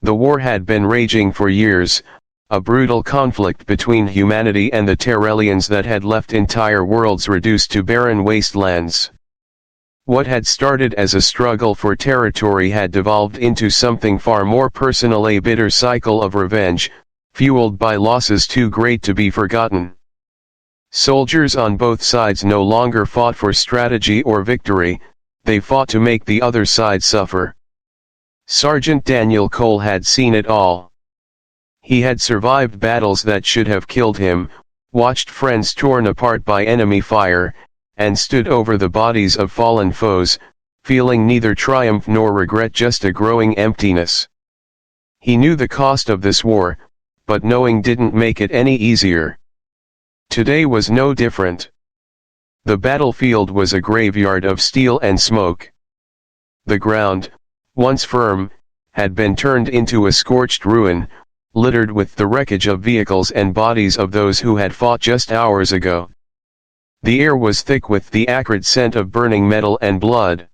The war had been raging for years, a brutal conflict between humanity and the Terrellians that had left entire worlds reduced to barren wastelands. What had started as a struggle for territory had devolved into something far more personal, a bitter cycle of revenge, fueled by losses too great to be forgotten. Soldiers on both sides no longer fought for strategy or victory, they fought to make the other side suffer. Sergeant Daniel Cole had seen it all. He had survived battles that should have killed him, watched friends torn apart by enemy fire, and stood over the bodies of fallen foes, feeling neither triumph nor regret, just a growing emptiness. He knew the cost of this war, but knowing didn't make it any easier. Today was no different. The battlefield was a graveyard of steel and smoke. The ground, once firm, had been turned into a scorched ruin, littered with the wreckage of vehicles and bodies of those who had fought just hours ago. The air was thick with the acrid scent of burning metal and blood.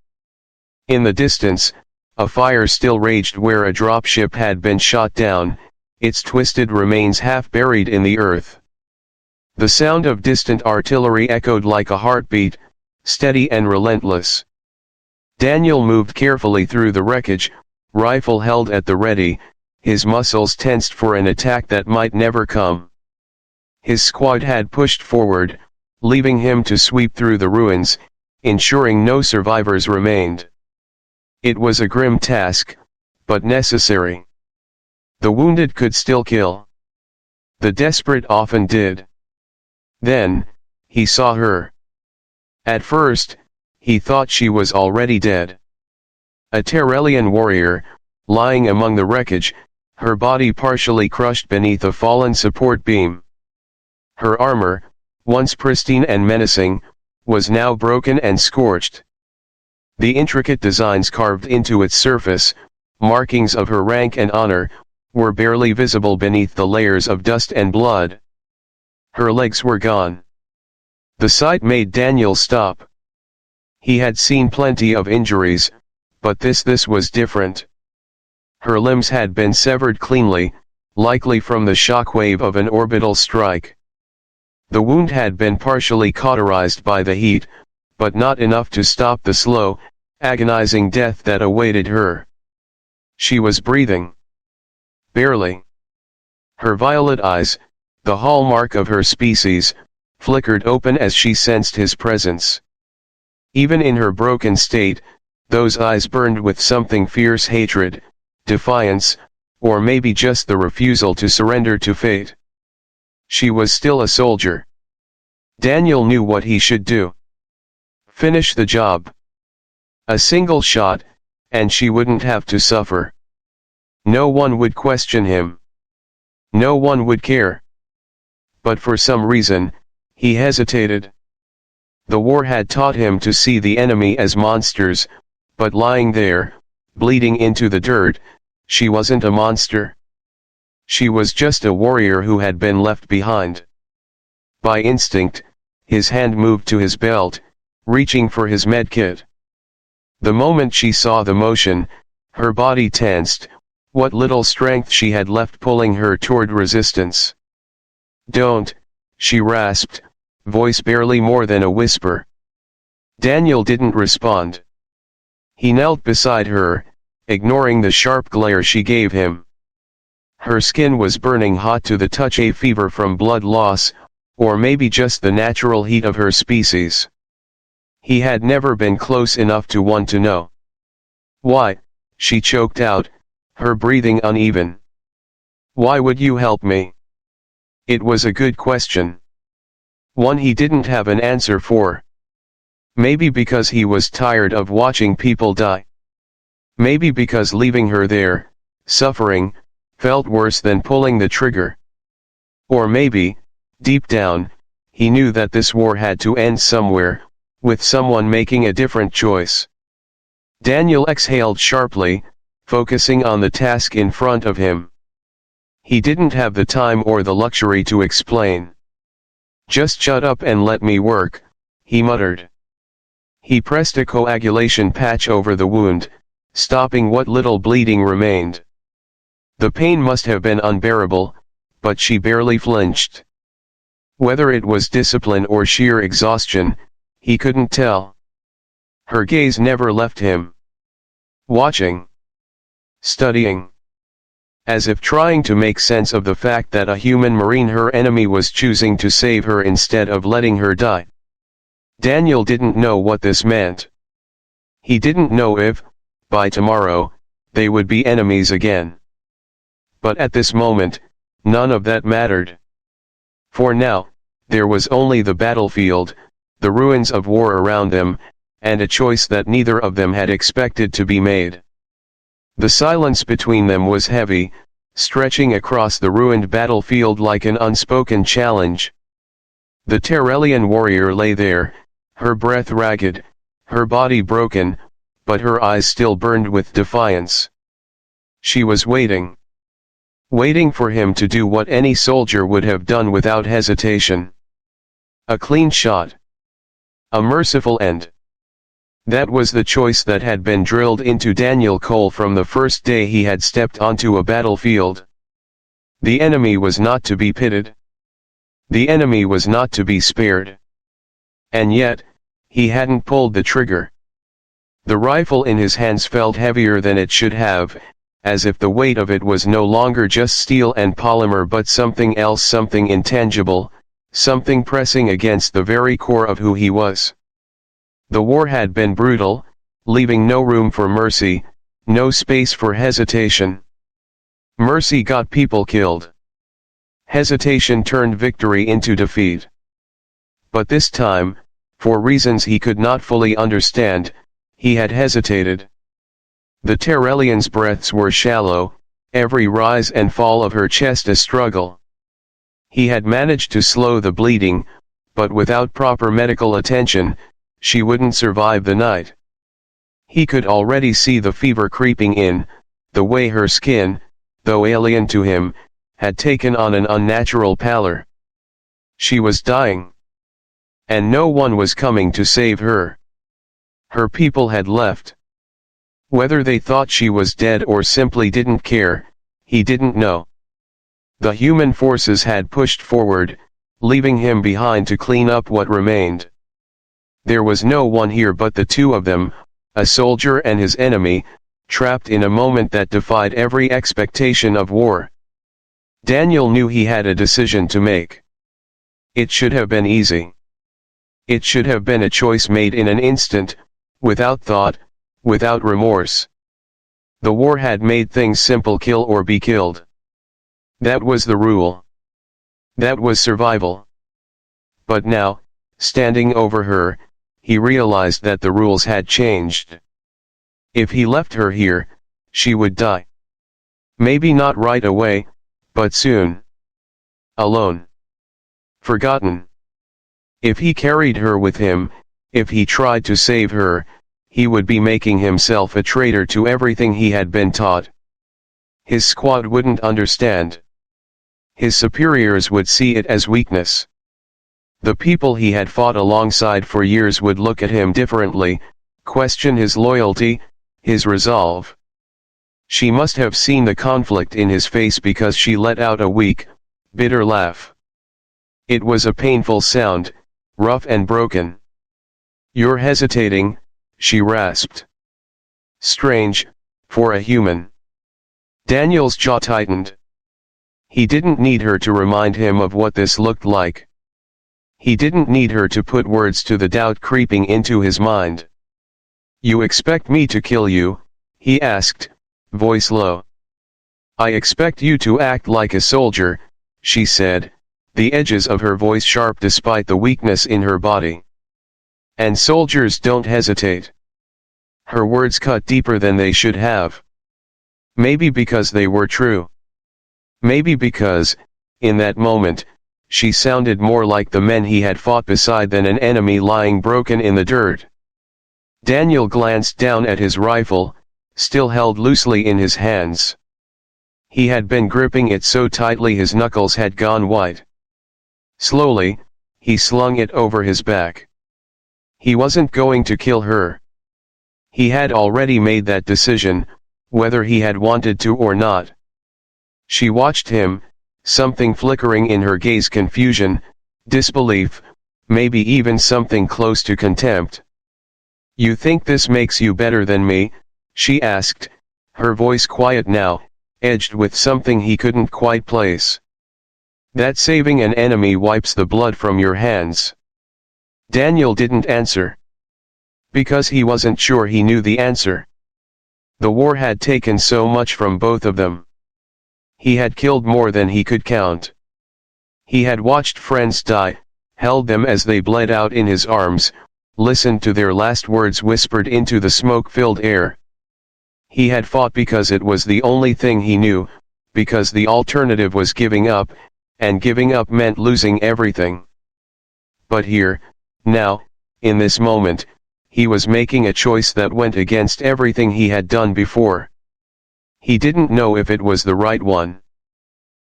In the distance, a fire still raged where a dropship had been shot down, its twisted remains half buried in the earth. The sound of distant artillery echoed like a heartbeat, steady and relentless. Daniel moved carefully through the wreckage, rifle held at the ready, his muscles tensed for an attack that might never come. His squad had pushed forward, leaving him to sweep through the ruins, ensuring no survivors remained. It was a grim task, but necessary. The wounded could still kill. The desperate often did. Then, he saw her. At first, he thought she was already dead. A Terrellian warrior, lying among the wreckage, her body partially crushed beneath a fallen support beam. Her armor, once pristine and menacing, was now broken and scorched. The intricate designs carved into its surface, markings of her rank and honor, were barely visible beneath the layers of dust and blood. Her legs were gone. The sight made Daniel stop. He had seen plenty of injuries, but this was different. Her limbs had been severed cleanly, likely from the shockwave of an orbital strike. The wound had been partially cauterized by the heat, but not enough to stop the slow, agonizing death that awaited her. She was breathing. Barely. Her violet eyes, the hallmark of her species, flickered open as she sensed his presence. Even in her broken state, those eyes burned with something fierce: hatred, defiance, or maybe just the refusal to surrender to fate. She was still a soldier. Daniel knew what he should do. Finish the job. A single shot, and she wouldn't have to suffer. No one would question him. No one would care. But for some reason, he hesitated. The war had taught him to see the enemy as monsters, but lying there, bleeding into the dirt, she wasn't a monster. She was just a warrior who had been left behind. By instinct, his hand moved to his belt, reaching for his medkit. The moment she saw the motion, her body tensed, what little strength she had left pulling her toward resistance. "Don't," she rasped, voice barely more than a whisper. Daniel didn't respond. He knelt beside her, ignoring the sharp glare she gave him. Her skin was burning hot to the touch, a fever from blood loss, or maybe just the natural heat of her species. He had never been close enough to want to know. "Why?" she choked out, her breathing uneven. "Why would you help me?" It was a good question. One he didn't have an answer for. Maybe because he was tired of watching people die. Maybe because leaving her there, suffering, felt worse than pulling the trigger. Or maybe, deep down, he knew that this war had to end somewhere, with someone making a different choice. Daniel exhaled sharply, focusing on the task in front of him. He didn't have the time or the luxury to explain. "Just shut up and let me work," he muttered. He pressed a coagulation patch over the wound, stopping what little bleeding remained. The pain must have been unbearable, but she barely flinched. Whether it was discipline or sheer exhaustion, he couldn't tell. Her gaze never left him. Watching. Studying. As if trying to make sense of the fact that a human marine, her enemy, was choosing to save her instead of letting her die. Daniel didn't know what this meant. He didn't know if, by tomorrow, they would be enemies again. But at this moment, none of that mattered. For now, there was only the battlefield, the ruins of war around them, and a choice that neither of them had expected to be made. The silence between them was heavy, stretching across the ruined battlefield like an unspoken challenge. The Terrellian warrior lay there, her breath ragged, her body broken, but her eyes still burned with defiance. She was waiting. Waiting for him to do what any soldier would have done without hesitation. A clean shot. A merciful end. That was the choice that had been drilled into Daniel Cole from the first day he had stepped onto a battlefield. The enemy was not to be pitied. The enemy was not to be spared. And yet, he hadn't pulled the trigger. The rifle in his hands felt heavier than it should have, as if the weight of it was no longer just steel and polymer but something else, something intangible, something pressing against the very core of who he was. The war had been brutal, leaving no room for mercy, no space for hesitation. Mercy got people killed. Hesitation turned victory into defeat. But this time, for reasons he could not fully understand, he had hesitated. The Terrellian's breaths were shallow, every rise and fall of her chest a struggle. He had managed to slow the bleeding, but without proper medical attention, she wouldn't survive the night. He could already see the fever creeping in, the way her skin, though alien to him, had taken on an unnatural pallor. She was dying. And no one was coming to save her. Her people had left. Whether they thought she was dead or simply didn't care, he didn't know. The human forces had pushed forward, leaving him behind to clean up what remained. There was no one here but the two of them, a soldier and his enemy, trapped in a moment that defied every expectation of war. Daniel knew he had a decision to make. It should have been easy. It should have been a choice made in an instant, without thought, without remorse. The war had made things simple: kill or be killed. That was the rule. That was survival. But now, standing over her, he realized that the rules had changed. If he left her here, she would die. Maybe not right away, but soon. Alone. Forgotten. If he carried her with him, if he tried to save her, he would be making himself a traitor to everything he had been taught. His squad wouldn't understand. His superiors would see it as weakness. The people he had fought alongside for years would look at him differently, question his loyalty, his resolve. She must have seen the conflict in his face because she let out a weak, bitter laugh. It was a painful sound, rough and broken. "You're hesitating," she rasped. Strange, for a human. Daniel's jaw tightened. He didn't need her to remind him of what this looked like. He didn't need her to put words to the doubt creeping into his mind. "You expect me to kill you?" he asked, voice low. "I expect you to act like a soldier," she said, the edges of her voice sharp despite the weakness in her body. "And soldiers don't hesitate." Her words cut deeper than they should have. Maybe because they were true. Maybe because, in that moment, she sounded more like the men he had fought beside than an enemy lying broken in the dirt. Daniel glanced down at his rifle, still held loosely in his hands. He had been gripping it so tightly his knuckles had gone white. Slowly, he slung it over his back. He wasn't going to kill her. He had already made that decision, whether he had wanted to or not. She watched him, something flickering in her gaze: confusion, disbelief, maybe even something close to contempt. "You think this makes you better than me?" she asked, her voice quiet now, edged with something he couldn't quite place. "That saving an enemy wipes the blood from your hands?" Daniel didn't answer. Because he wasn't sure he knew the answer. The war had taken so much from both of them. He had killed more than he could count. He had watched friends die, held them as they bled out in his arms, listened to their last words whispered into the smoke-filled air. He had fought because it was the only thing he knew, because the alternative was giving up, and giving up meant losing everything. But here, now, in this moment, he was making a choice that went against everything he had done before. He didn't know if it was the right one.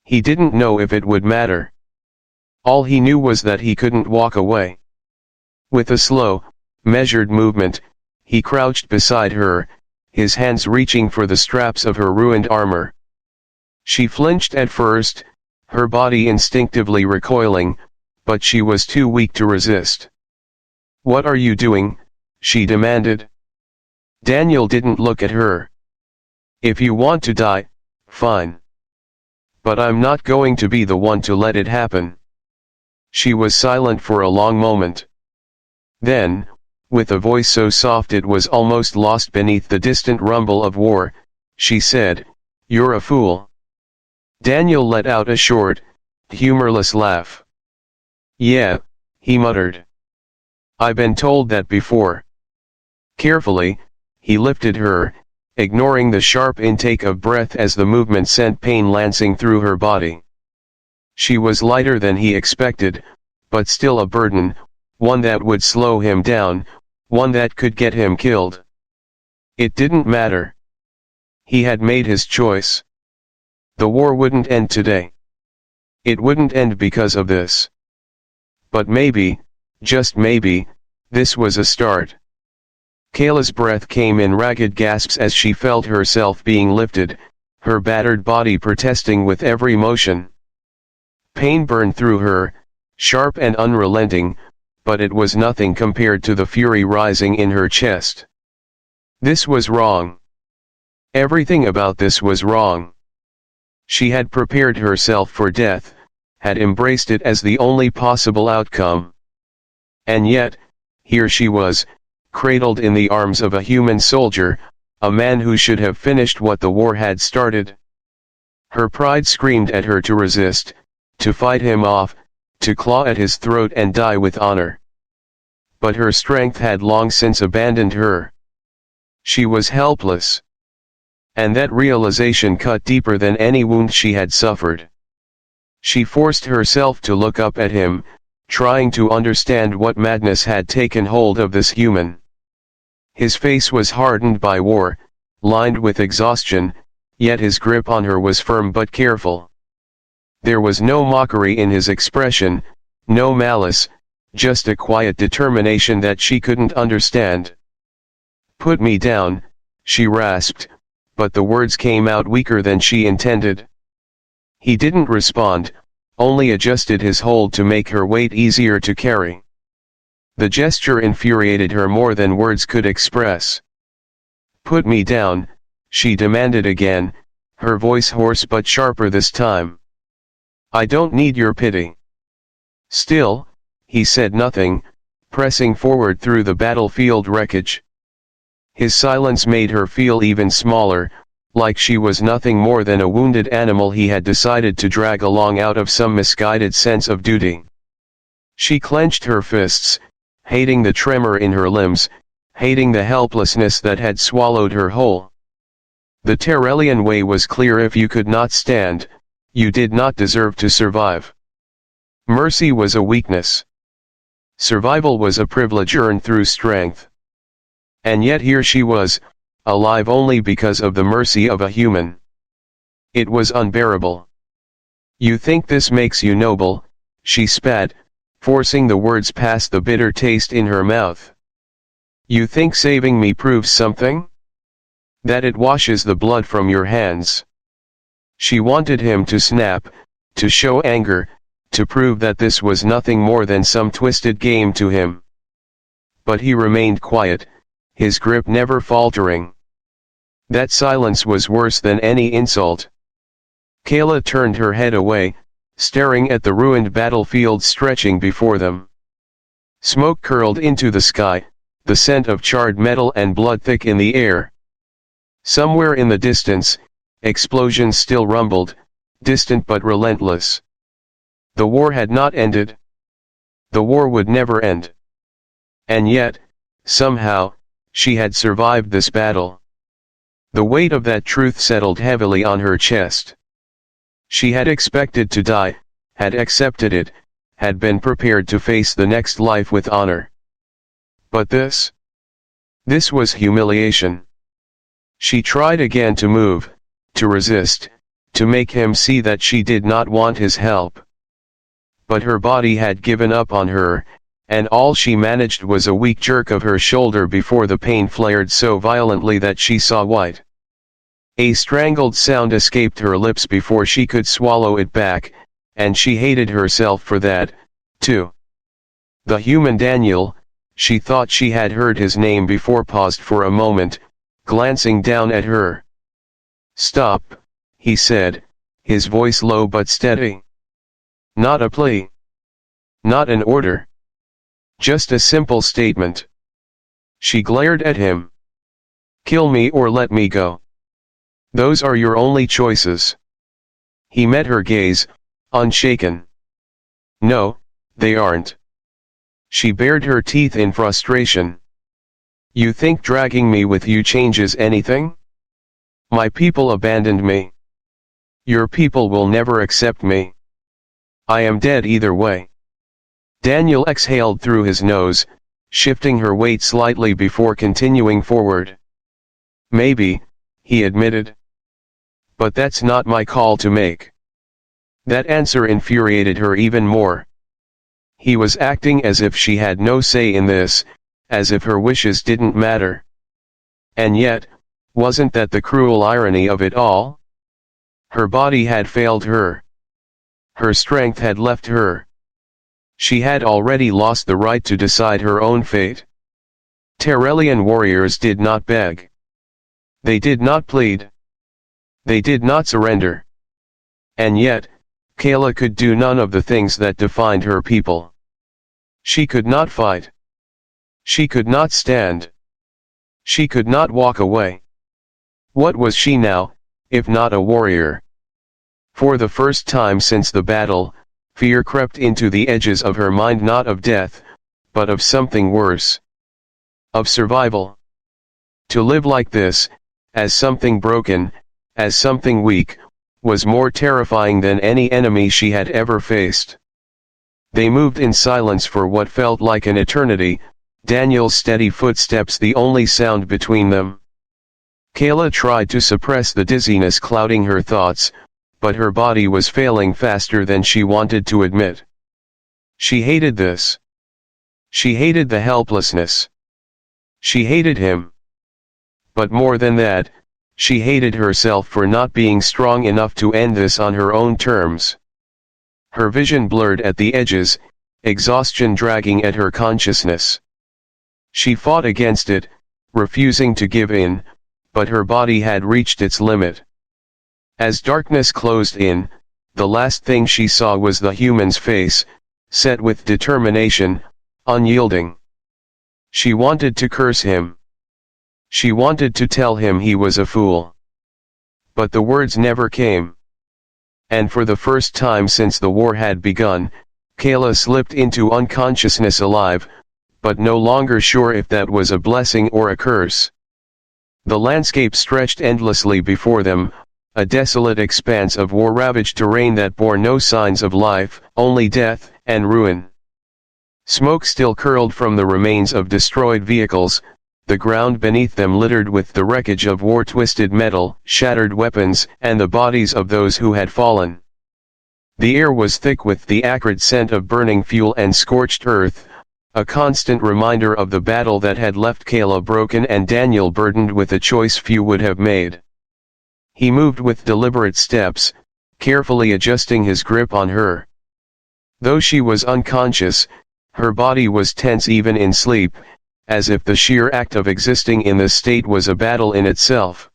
He didn't know if it would matter. All he knew was that he couldn't walk away. With a slow, measured movement, he crouched beside her, his hands reaching for the straps of her ruined armor. She flinched at first, her body instinctively recoiling, but she was too weak to resist. "What are you doing?" she demanded. Daniel didn't look at her. "If you want to die, fine. But I'm not going to be the one to let it happen." She was silent for a long moment. Then, with a voice so soft it was almost lost beneath the distant rumble of war, she said, "You're a fool." Daniel let out a short, humorless laugh. "Yeah," he muttered. "I've been told that before." Carefully, he lifted her, ignoring the sharp intake of breath as the movement sent pain lancing through her body. She was lighter than he expected, but still a burden, one that would slow him down, one that could get him killed. It didn't matter. He had made his choice. The war wouldn't end today. It wouldn't end because of this. But maybe, just maybe, this was a start. Kaela's breath came in ragged gasps as she felt herself being lifted, her battered body protesting with every motion. Pain burned through her, sharp and unrelenting, but it was nothing compared to the fury rising in her chest. This was wrong. Everything about this was wrong. She had prepared herself for death, had embraced it as the only possible outcome. And yet, here she was, cradled in the arms of a human soldier, a man who should have finished what the war had started. Her pride screamed at her to resist, to fight him off, to claw at his throat and die with honor. But her strength had long since abandoned her. She was helpless. And that realization cut deeper than any wound she had suffered. She forced herself to look up at him, trying to understand what madness had taken hold of this human. His face was hardened by war, lined with exhaustion, yet his grip on her was firm but careful. There was no mockery in his expression, no malice, just a quiet determination that she couldn't understand. "Put me down," she rasped, but the words came out weaker than she intended. He didn't respond, only adjusted his hold to make her weight easier to carry. The gesture infuriated her more than words could express. "Put me down," she demanded again, her voice hoarse but sharper this time. "I don't need your pity." Still, he said nothing, pressing forward through the battlefield wreckage. His silence made her feel even smaller, like she was nothing more than a wounded animal he had decided to drag along out of some misguided sense of duty. She clenched her fists, hating the tremor in her limbs, hating the helplessness that had swallowed her whole. The Terrellian way was clear: if you could not stand, you did not deserve to survive. Mercy was a weakness. Survival was a privilege earned through strength. And yet here she was, alive only because of the mercy of a human. It was unbearable. "You think this makes you noble?" she spat, forcing the words past the bitter taste in her mouth. "You think saving me proves something? That it washes the blood from your hands?" She wanted him to snap, to show anger, to prove that this was nothing more than some twisted game to him. But he remained quiet, his grip never faltering. That silence was worse than any insult. Kaela turned her head away, staring at the ruined battlefield stretching before them. Smoke curled into the sky, the scent of charred metal and blood thick in the air. Somewhere in the distance, explosions still rumbled, distant but relentless. The war had not ended. The war would never end. And yet, somehow, she had survived this battle. The weight of that truth settled heavily on her chest. She had expected to die, had accepted it, had been prepared to face the next life with honor. But this was humiliation. She tried again to move, to resist, to make him see that she did not want his help. But her body had given up on her, and all she managed was a weak jerk of her shoulder before the pain flared so violently that she saw white. A strangled sound escaped her lips before she could swallow it back, and she hated herself for that, too. The human Daniel, she thought she had heard his name before, paused for a moment, glancing down at her. "Stop," he said, his voice low but steady. Not a plea. Not an order. Just a simple statement. She glared at him. "Kill me or let me go. Those are your only choices." He met her gaze, unshaken. "No, they aren't." She bared her teeth in frustration. "You think dragging me with you changes anything? My people abandoned me. Your people will never accept me. I am dead either way." Daniel exhaled through his nose, shifting her weight slightly before continuing forward. "Maybe," he admitted. "But that's not my call to make." That answer infuriated her even more. He was acting as if she had no say in this, as if her wishes didn't matter. And yet, wasn't that the cruel irony of it all? Her body had failed her. Her strength had left her. She had already lost the right to decide her own fate. Terrellian warriors did not beg. They did not plead. They did not surrender. And yet, Kaela could do none of the things that defined her people. She could not fight. She could not stand. She could not walk away. What was she now, if not a warrior? For the first time since the battle, fear crept into the edges of her mind, not of death, but of something worse. Of survival. To live like this, as something broken, as something weak, was more terrifying than any enemy she had ever faced. They moved in silence for what felt like an eternity, Daniel's steady footsteps the only sound between them. Kaela tried to suppress the dizziness clouding her thoughts, but her body was failing faster than she wanted to admit. She hated this. She hated the helplessness. She hated him. But more than that, she hated herself for not being strong enough to end this on her own terms. Her vision blurred at the edges, exhaustion dragging at her consciousness. She fought against it, refusing to give in, but her body had reached its limit. As darkness closed in, the last thing she saw was the human's face, set with determination, unyielding. She wanted to curse him. She wanted to tell him he was a fool. But the words never came. And for the first time since the war had begun, Kaela slipped into unconsciousness alive, but no longer sure if that was a blessing or a curse. The landscape stretched endlessly before them, a desolate expanse of war-ravaged terrain that bore no signs of life, only death and ruin. Smoke still curled from the remains of destroyed vehicles, the ground beneath them littered with the wreckage of war-twisted metal, shattered weapons, and the bodies of those who had fallen. The air was thick with the acrid scent of burning fuel and scorched earth, a constant reminder of the battle that had left Kaela broken and Daniel burdened with a choice few would have made. He moved with deliberate steps, carefully adjusting his grip on her. Though she was unconscious, her body was tense even in sleep, as if the sheer act of existing in this state was a battle in itself.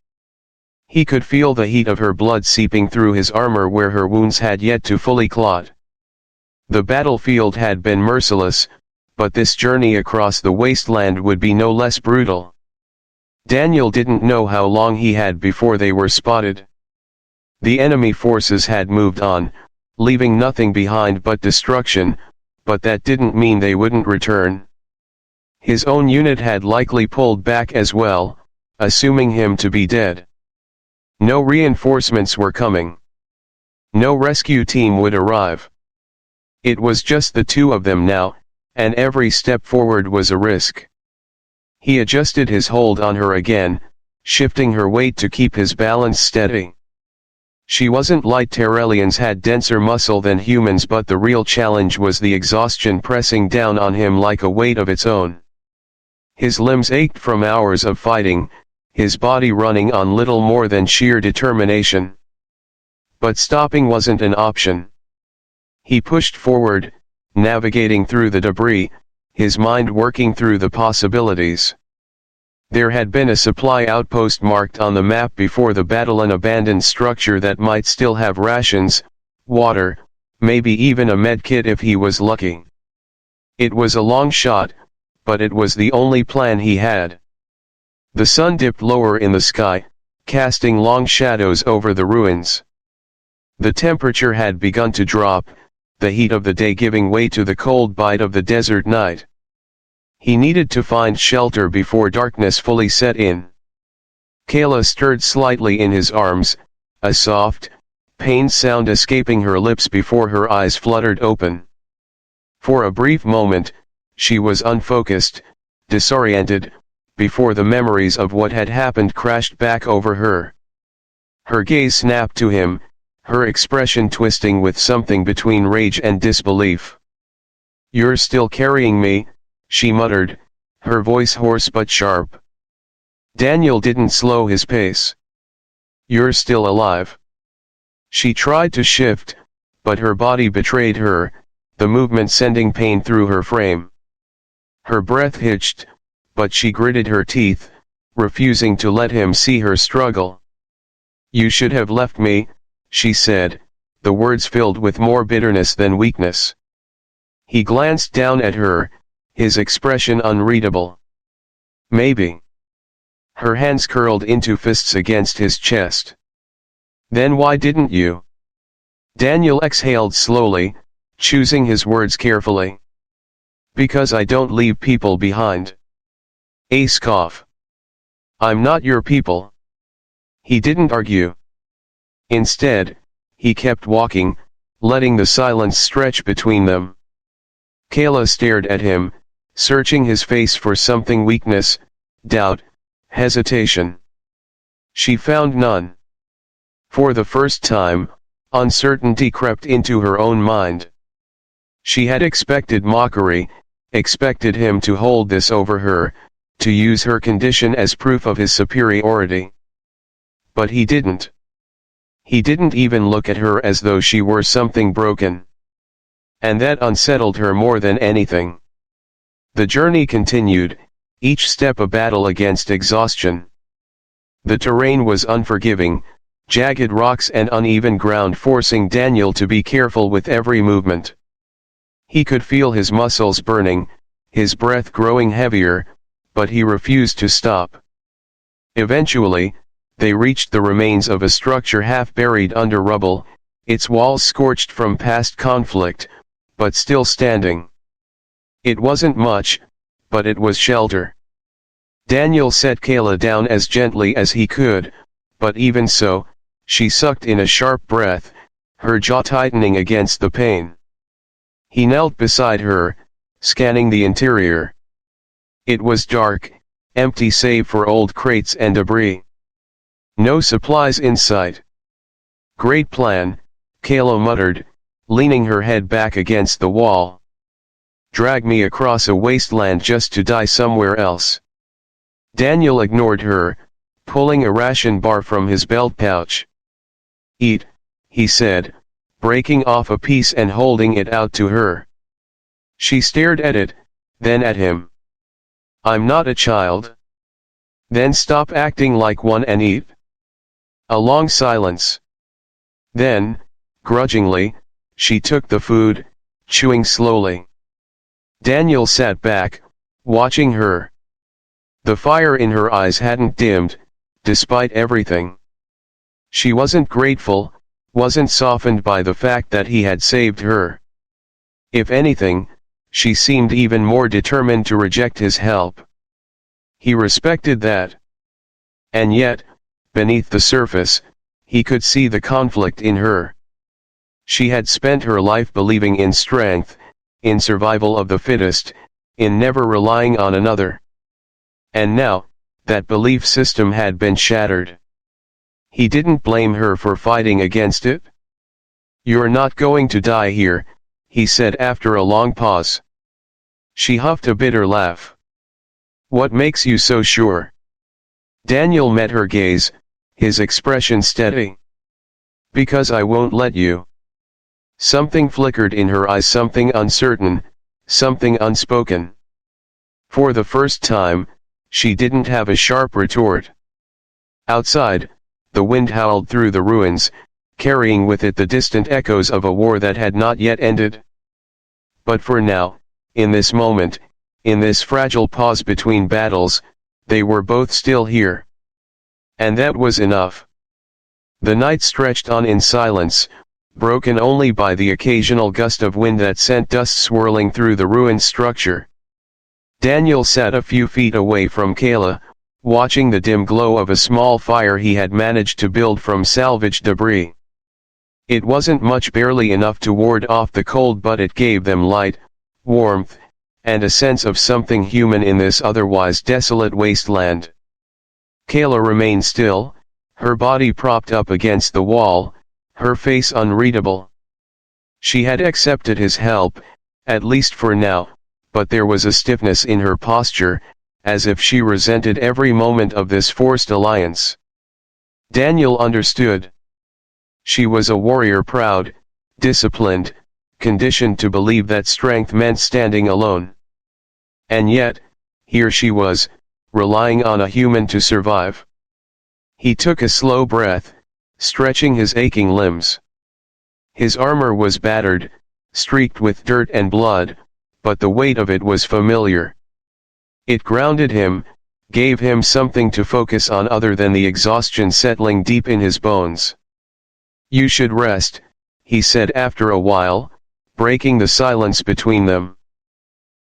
He could feel the heat of her blood seeping through his armor where her wounds had yet to fully clot. The battlefield had been merciless, but this journey across the wasteland would be no less brutal. Daniel didn't know how long he had before they were spotted. The enemy forces had moved on, leaving nothing behind but destruction, but that didn't mean they wouldn't return. His own unit had likely pulled back as well, assuming him to be dead. No reinforcements were coming. No rescue team would arrive. It was just the two of them now, and every step forward was a risk. He adjusted his hold on her again, shifting her weight to keep his balance steady. She wasn't light. Terrellians had denser muscle than humans, but the real challenge was the exhaustion pressing down on him like a weight of its own. His limbs ached from hours of fighting, his body running on little more than sheer determination. But stopping wasn't an option. He pushed forward, navigating through the debris, his mind working through the possibilities. There had been a supply outpost marked on the map before the battle, an abandoned structure that might still have rations, water, maybe even a med kit if he was lucky. It was a long shot, but it was the only plan he had. The sun dipped lower in the sky, casting long shadows over the ruins. The temperature had begun to drop, the heat of the day giving way to the cold bite of the desert night. He needed to find shelter before darkness fully set in. Kaela stirred slightly in his arms, a soft, pained sound escaping her lips before her eyes fluttered open. For a brief moment, she was unfocused, disoriented, before the memories of what had happened crashed back over her. Her gaze snapped to him, her expression twisting with something between rage and disbelief. "You're still carrying me," she muttered, her voice hoarse but sharp. Daniel didn't slow his pace. "You're still alive." She tried to shift, but her body betrayed her, the movement sending pain through her frame. Her breath hitched, but she gritted her teeth, refusing to let him see her struggle. "You should have left me," she said, the words filled with more bitterness than weakness. He glanced down at her, his expression unreadable. "Maybe." Her hands curled into fists against his chest. "Then why didn't you?" Daniel exhaled slowly, choosing his words carefully. "Because I don't leave people behind." A scoff. "I'm not your people." He didn't argue. Instead, he kept walking, letting the silence stretch between them. Kaela stared at him, searching his face for something: weakness, doubt, hesitation. She found none. For the first time, uncertainty crept into her own mind. She had expected mockery, expected him to hold this over her, to use her condition as proof of his superiority. But he didn't. He didn't even look at her as though she were something broken. And that unsettled her more than anything. The journey continued, each step a battle against exhaustion. The terrain was unforgiving, jagged rocks and uneven ground forcing Daniel to be careful with every movement. He could feel his muscles burning, his breath growing heavier, but he refused to stop. Eventually, they reached the remains of a structure half buried under rubble, its walls scorched from past conflict, but still standing. It wasn't much, but it was shelter. Daniel set Kaela down as gently as he could, but even so, she sucked in a sharp breath, her jaw tightening against the pain. He knelt beside her, scanning the interior. It was dark, empty save for old crates and debris. No supplies in sight. "Great plan," Kaela muttered, leaning her head back against the wall. "Drag me across a wasteland just to die somewhere else." Daniel ignored her, pulling a ration bar from his belt pouch. "Eat," he said, breaking off a piece and holding it out to her. She stared at it, then at him. "I'm not a child." "Then stop acting like one and eat." A long silence. Then, grudgingly, she took the food, chewing slowly. Daniel sat back, watching her. The fire in her eyes hadn't dimmed, despite everything. She wasn't grateful, wasn't softened by the fact that he had saved her. If anything, she seemed even more determined to reject his help. He respected that. And yet, beneath the surface, he could see the conflict in her. She had spent her life believing in strength, in survival of the fittest, in never relying on another. And now, that belief system had been shattered. He didn't blame her for fighting against it. "You're not going to die here," he said after a long pause. She huffed a bitter laugh. "What makes you so sure?" Daniel met her gaze, his expression steady. "Because I won't let you." Something flickered in her eyes, something uncertain, something unspoken. For the first time, she didn't have a sharp retort. Outside, the wind howled through the ruins, carrying with it the distant echoes of a war that had not yet ended. But for now, in this moment, in this fragile pause between battles, they were both still here. And that was enough. The night stretched on in silence, broken only by the occasional gust of wind that sent dust swirling through the ruined structure. Daniel sat a few feet away from Kaela, watching the dim glow of a small fire he had managed to build from salvaged debris. It wasn't much, barely enough to ward off the cold, but it gave them light, warmth, and a sense of something human in this otherwise desolate wasteland. Kaela remained still, her body propped up against the wall, her face unreadable. She had accepted his help, at least for now, but there was a stiffness in her posture, as if she resented every moment of this forced alliance. Daniel understood. She was a warrior, proud, disciplined, conditioned to believe that strength meant standing alone. And yet, here she was, relying on a human to survive. He took a slow breath, stretching his aching limbs. His armor was battered, streaked with dirt and blood, but the weight of it was familiar. It grounded him, gave him something to focus on other than the exhaustion settling deep in his bones. "You should rest," he said after a while, breaking the silence between them.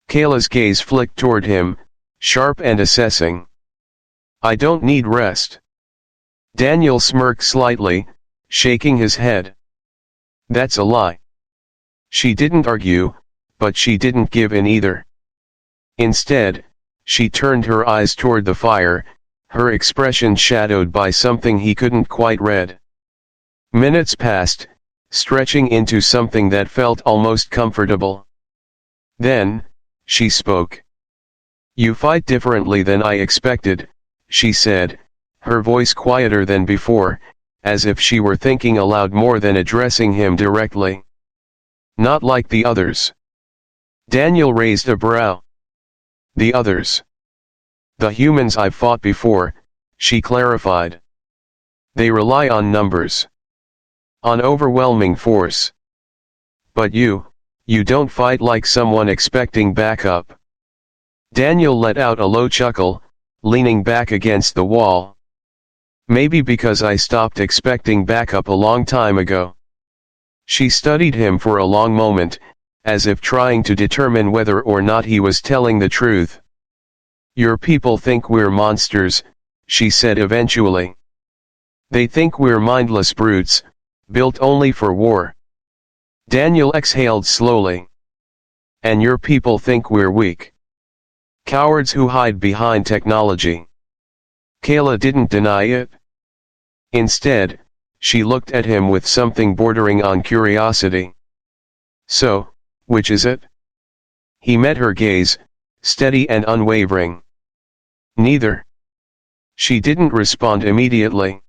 Kaela's gaze flicked toward him, sharp and assessing. "I don't need rest." Daniel smirked slightly, shaking his head. "That's a lie." She didn't argue, but she didn't give in either. Instead, she turned her eyes toward the fire, her expression shadowed by something he couldn't quite read. Minutes passed, stretching into something that felt almost comfortable. Then, she spoke. "You fight differently than I expected," she said, her voice quieter than before, as if she were thinking aloud more than addressing him directly. "Not like the others." Daniel raised a brow. "The others?" "The humans I've fought before," she clarified. "They rely on numbers. On overwhelming force. But you don't fight like someone expecting backup." Daniel let out a low chuckle, leaning back against the wall. "Maybe because I stopped expecting backup a long time ago." She studied him for a long moment, as if trying to determine whether or not he was telling the truth. "Your people think we're monsters," she said eventually. "They think we're mindless brutes, built only for war." Daniel exhaled slowly. "And your people think we're weak. Cowards who hide behind technology." Kaela didn't deny it. Instead, she looked at him with something bordering on curiosity. "So, which is it?" He met her gaze, steady and unwavering. "Neither." She didn't respond immediately.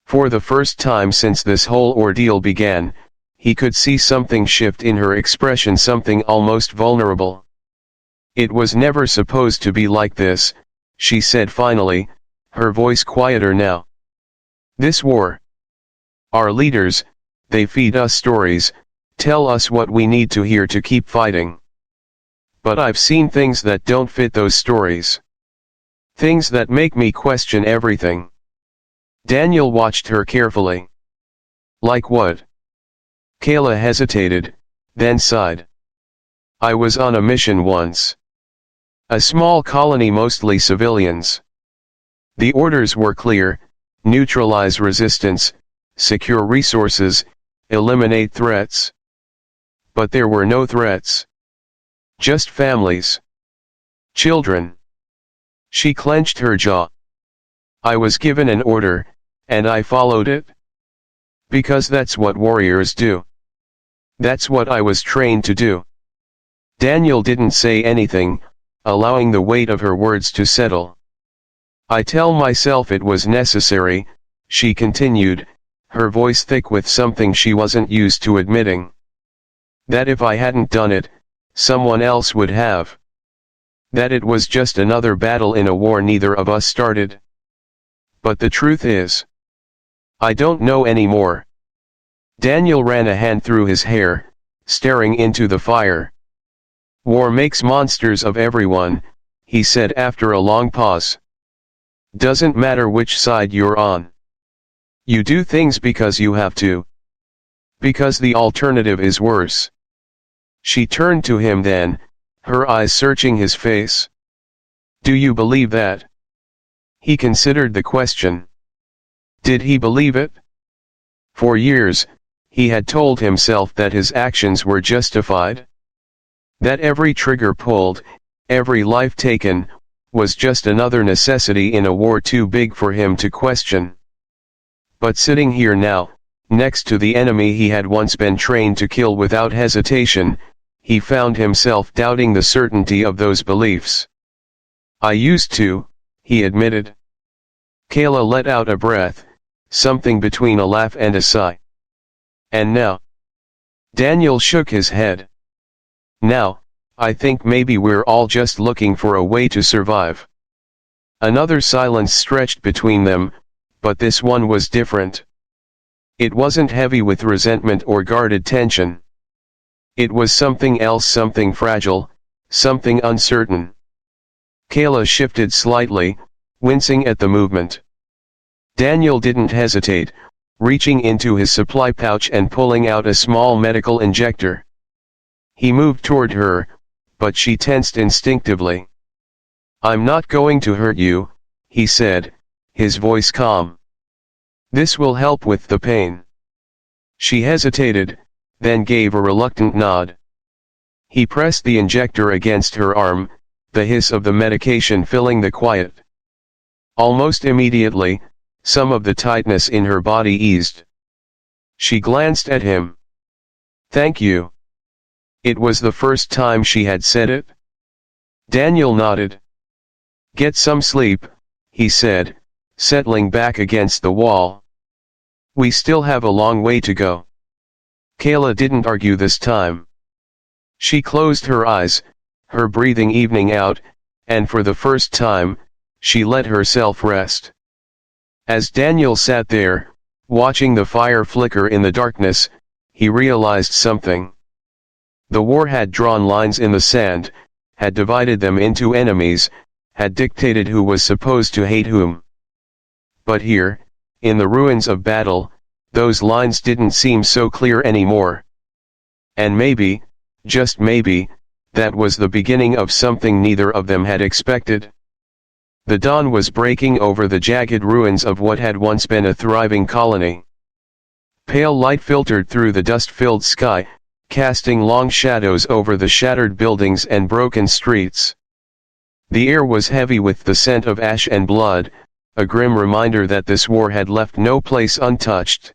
For the first time since this whole ordeal began, he could see something shift in her expression, something almost vulnerable. "It was never supposed to be like this," she said finally, her voice quieter now. "This war. Our leaders, they feed us stories, tell us what we need to hear to keep fighting. But I've seen things that don't fit those stories. Things that make me question everything." Daniel watched her carefully. "Like what?" Kaela hesitated, then sighed. "I was on a mission once. A small colony, mostly civilians. The orders were clear: neutralize resistance, secure resources, eliminate threats. But there were no threats. Just families. Children." She clenched her jaw. "I was given an order, and I followed it. Because that's what warriors do. That's what I was trained to do." Daniel didn't say anything, allowing the weight of her words to settle. "I tell myself it was necessary," she continued, her voice thick with something she wasn't used to admitting. "That if I hadn't done it, someone else would have. That it was just another battle in a war neither of us started. But the truth is, I don't know anymore." Daniel ran a hand through his hair, staring into the fire. "War makes monsters of everyone," he said after a long pause. "Doesn't matter which side you're on. You do things because you have to. Because the alternative is worse." She turned to him then, her eyes searching his face. "Do you believe that?" He considered the question. Did he believe it? For years, he had told himself that his actions were justified. That every trigger pulled, every life taken, was just another necessity in a war too big for him to question. But sitting here now, next to the enemy he had once been trained to kill without hesitation, he found himself doubting the certainty of those beliefs. "I used to," he admitted. Kaela let out a breath, something between a laugh and a sigh. "And now?" Daniel shook his head. "Now, I think maybe we're all just looking for a way to survive." Another silence stretched between them, but this one was different. It wasn't heavy with resentment or guarded tension. It was something else, something fragile, something uncertain. Kaela shifted slightly, wincing at the movement. Daniel didn't hesitate, reaching into his supply pouch and pulling out a small medical injector. He moved toward her, but she tensed instinctively. "I'm not going to hurt you," he said, his voice calm. "This will help with the pain." She hesitated, then gave a reluctant nod. He pressed the injector against her arm, the hiss of the medication filling the quiet. Almost immediately, some of the tightness in her body eased. She glanced at him. "Thank you." It was the first time she had said it. Daniel nodded. "Get some sleep," he said, settling back against the wall. "We still have a long way to go." Kaela didn't argue this time. She closed her eyes, her breathing evening out, and for the first time, she let herself rest. As Daniel sat there, watching the fire flicker in the darkness, he realized something. The war had drawn lines in the sand, had divided them into enemies, had dictated who was supposed to hate whom. But here, in the ruins of battle, those lines didn't seem so clear anymore. And maybe, just maybe, that was the beginning of something neither of them had expected. The dawn was breaking over the jagged ruins of what had once been a thriving colony. Pale light filtered through the dust-filled sky, casting long shadows over the shattered buildings and broken streets. The air was heavy with the scent of ash and blood, a grim reminder that this war had left no place untouched.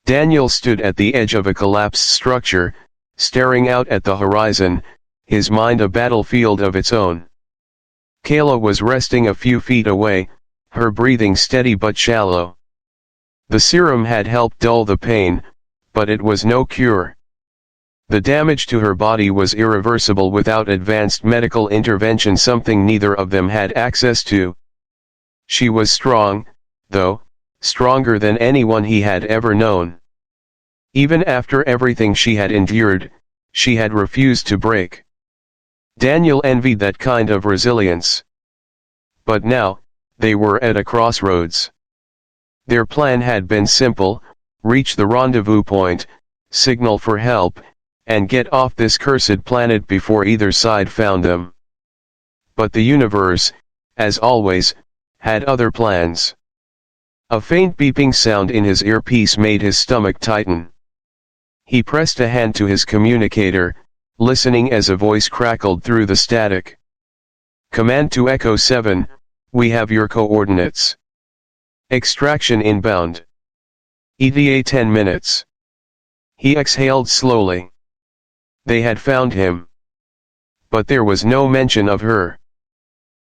Daniel stood at the edge of a collapsed structure, staring out at the horizon, his mind a battlefield of its own. Kaela was resting a few feet away, her breathing steady but shallow. The serum had helped dull the pain, but it was no cure. The damage to her body was irreversible without advanced medical intervention, something neither of them had access to. She was strong, though, stronger than anyone he had ever known. Even after everything she had endured, she had refused to break. Daniel envied that kind of resilience. But now, they were at a crossroads. Their plan had been simple: reach the rendezvous point, signal for help, and get off this cursed planet before either side found them. But the universe, as always, had other plans. A faint beeping sound in his earpiece made his stomach tighten. He pressed a hand to his communicator, listening as a voice crackled through the static. "Command to Echo 7, we have your coordinates. Extraction inbound. ETA 10 minutes. He exhaled slowly. They had found him. But there was no mention of her.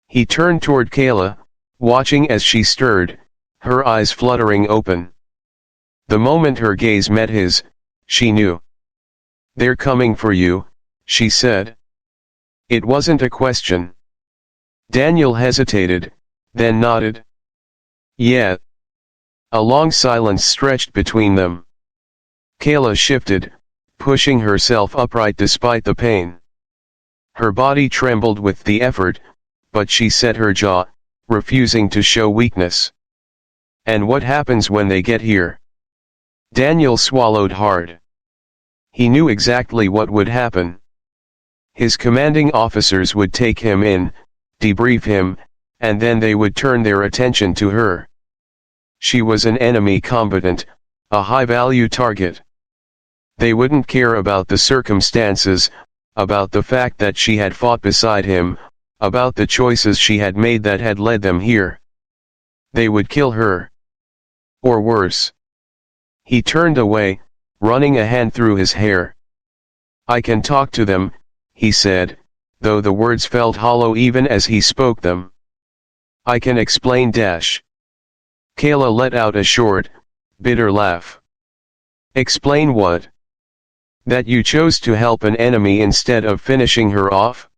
He turned toward Kaela, watching as she stirred, her eyes fluttering open. The moment her gaze met his, she knew. "They're coming for you," she said. It wasn't a question. Daniel hesitated, then nodded. "Yeah." A long silence stretched between them. Kaela shifted, pushing herself upright despite the pain. Her body trembled with the effort, but she set her jaw, refusing to show weakness. "And what happens when they get here?" Daniel swallowed hard. He knew exactly what would happen. His commanding officers would take him in, debrief him, and then they would turn their attention to her. She was an enemy combatant, a high-value target. They wouldn't care about the circumstances, about the fact that she had fought beside him, about the choices she had made that had led them here. They would kill her. Or worse. He turned away, running a hand through his hair. "I can talk to them," he said, though the words felt hollow even as he spoke them. "I can explain." Kaela let out a short, bitter laugh. "Explain what?" "That you chose to help an enemy instead of finishing her off?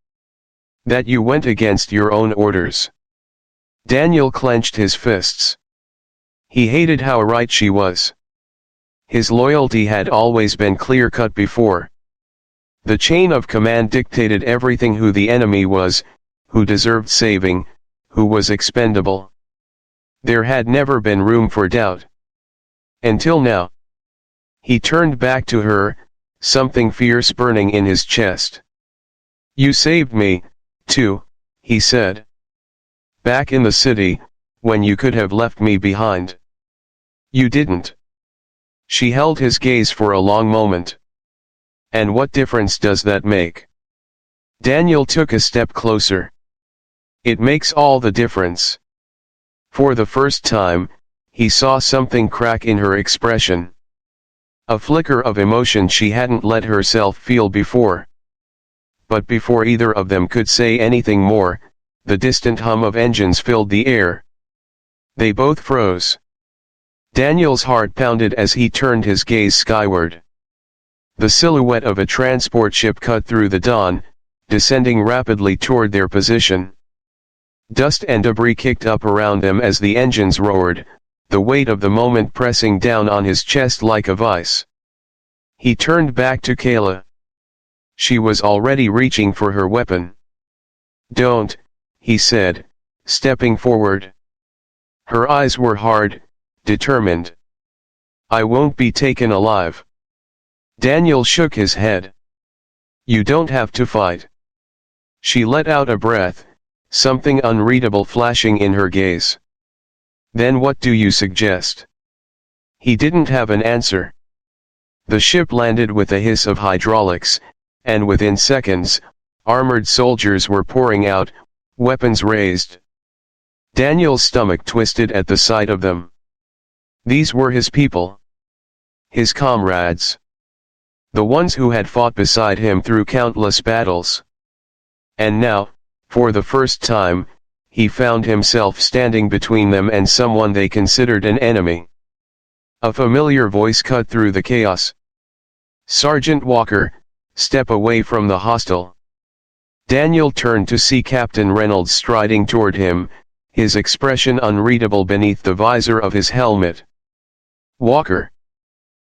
That you went against your own orders?" Daniel clenched his fists. He hated how right she was. His loyalty had always been clear-cut before. The chain of command dictated everything: who the enemy was, who deserved saving, who was expendable. There had never been room for doubt. Until now. He turned back to her, something fierce burning in his chest. "You saved me, too," he said. "Back in the city, when you could have left me behind. You didn't." She held his gaze for a long moment. "And what difference does that make?" Daniel took a step closer. "It makes all the difference." For the first time, he saw something crack in her expression. A flicker of emotion she hadn't let herself feel before. But before either of them could say anything more, the distant hum of engines filled the air. They both froze. Daniel's heart pounded as he turned his gaze skyward. The silhouette of a transport ship cut through the dawn, descending rapidly toward their position. Dust and debris kicked up around them as the engines roared, the weight of the moment pressing down on his chest like a vice. He turned back to Kaela. She was already reaching for her weapon. "Don't," he said, stepping forward. Her eyes were hard, determined. "I won't be taken alive." Daniel shook his head. "You don't have to fight." She let out a breath, something unreadable flashing in her gaze. "Then what do you suggest?" He didn't have an answer. The ship landed with a hiss of hydraulics, and within seconds, armored soldiers were pouring out, weapons raised. Daniel's stomach twisted at the sight of them. These were his people. His comrades. The ones who had fought beside him through countless battles. And now, for the first time, he found himself standing between them and someone they considered an enemy. A familiar voice cut through the chaos. "Sergeant Walker, step away from the hostile." Daniel turned to see Captain Reynolds striding toward him, his expression unreadable beneath the visor of his helmet. Walker.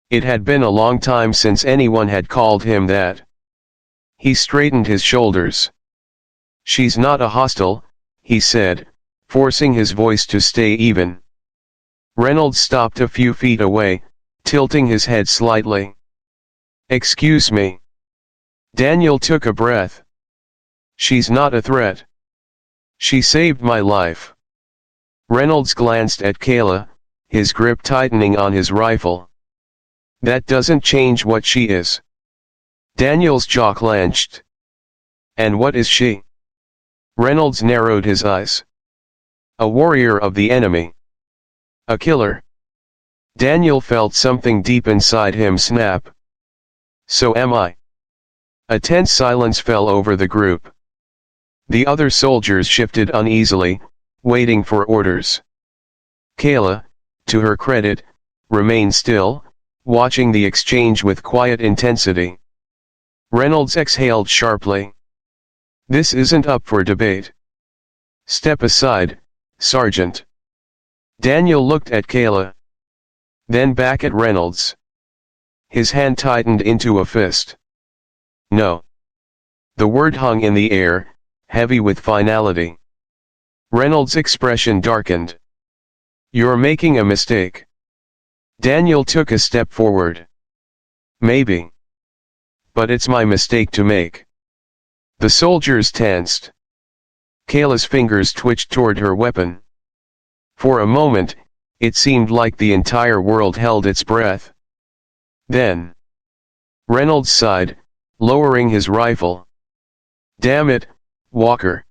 It had been a long time since anyone had called him that. He straightened his shoulders. "She's not a hostile," he said, forcing his voice to stay even. Reynolds stopped a few feet away, tilting his head slightly. "Excuse me." Daniel took a breath. "She's not a threat. She saved my life." Reynolds glanced at Kaela, his grip tightening on his rifle. "That doesn't change what she is." Daniel's jaw clenched. "And what is she?" Reynolds narrowed his eyes. "A warrior of the enemy. A killer." Daniel felt something deep inside him snap. "So am I." A tense silence fell over the group. The other soldiers shifted uneasily, waiting for orders. Kaela, to her credit, remained still, watching the exchange with quiet intensity. Reynolds exhaled sharply. "This isn't up for debate. Step aside, Sergeant." Daniel looked at Kaela. Then back at Reynolds. His hand tightened into a fist. "No." The word hung in the air, heavy with finality. Reynolds' expression darkened. "You're making a mistake." Daniel took a step forward. "Maybe. But it's my mistake to make." The soldiers tensed. Kaela's fingers twitched toward her weapon. For a moment, it seemed like the entire world held its breath. Then, Reynolds sighed, lowering his rifle. "Damn it, Walker."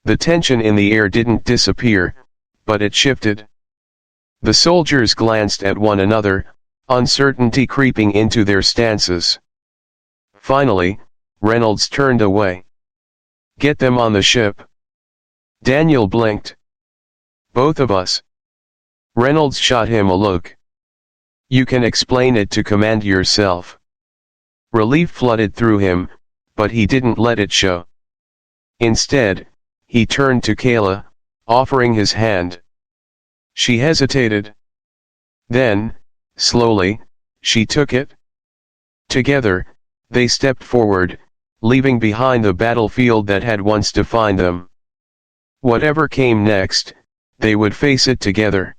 The tension in the air didn't disappear, but it shifted. The soldiers glanced at one another, uncertainty creeping into their stances. Finally, Reynolds turned away. "Get them on the ship." Daniel blinked. "Both of us." Reynolds shot him a look. "You can explain it to command yourself." Relief flooded through him, but he didn't let it show. Instead, he turned to Kaela, offering his hand. She hesitated. Then, slowly, she took it. Together, they stepped forward, leaving behind the battlefield that had once defined them. Whatever came next, they would face it together.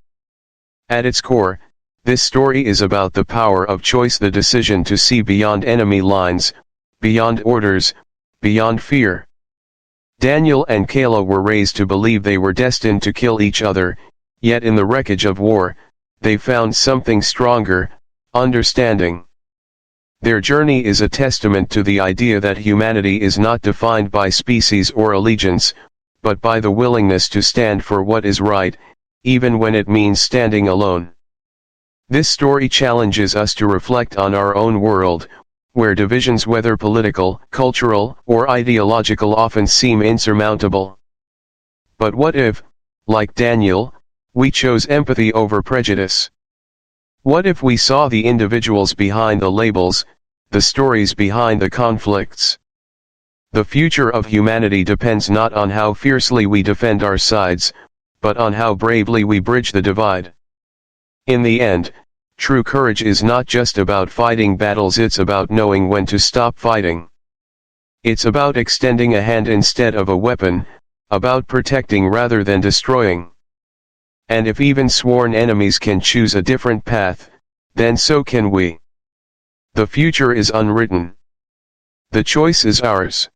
At its core, this story is about the power of choice, the decision to see beyond enemy lines, beyond orders, beyond fear. Daniel and Kaela were raised to believe they were destined to kill each other, yet in the wreckage of war, they found something stronger, understanding. Their journey is a testament to the idea that humanity is not defined by species or allegiance, but by the willingness to stand for what is right, even when it means standing alone. This story challenges us to reflect on our own world, where divisions, whether political, cultural, or ideological, often seem insurmountable. But what if, like Daniel, we chose empathy over prejudice? What if we saw the individuals behind the labels, the stories behind the conflicts? The future of humanity depends not on how fiercely we defend our sides, but on how bravely we bridge the divide. In the end, true courage is not just about fighting battles, it's about knowing when to stop fighting. It's about extending a hand instead of a weapon, about protecting rather than destroying. And if even sworn enemies can choose a different path, then so can we. The future is unwritten. The choice is ours.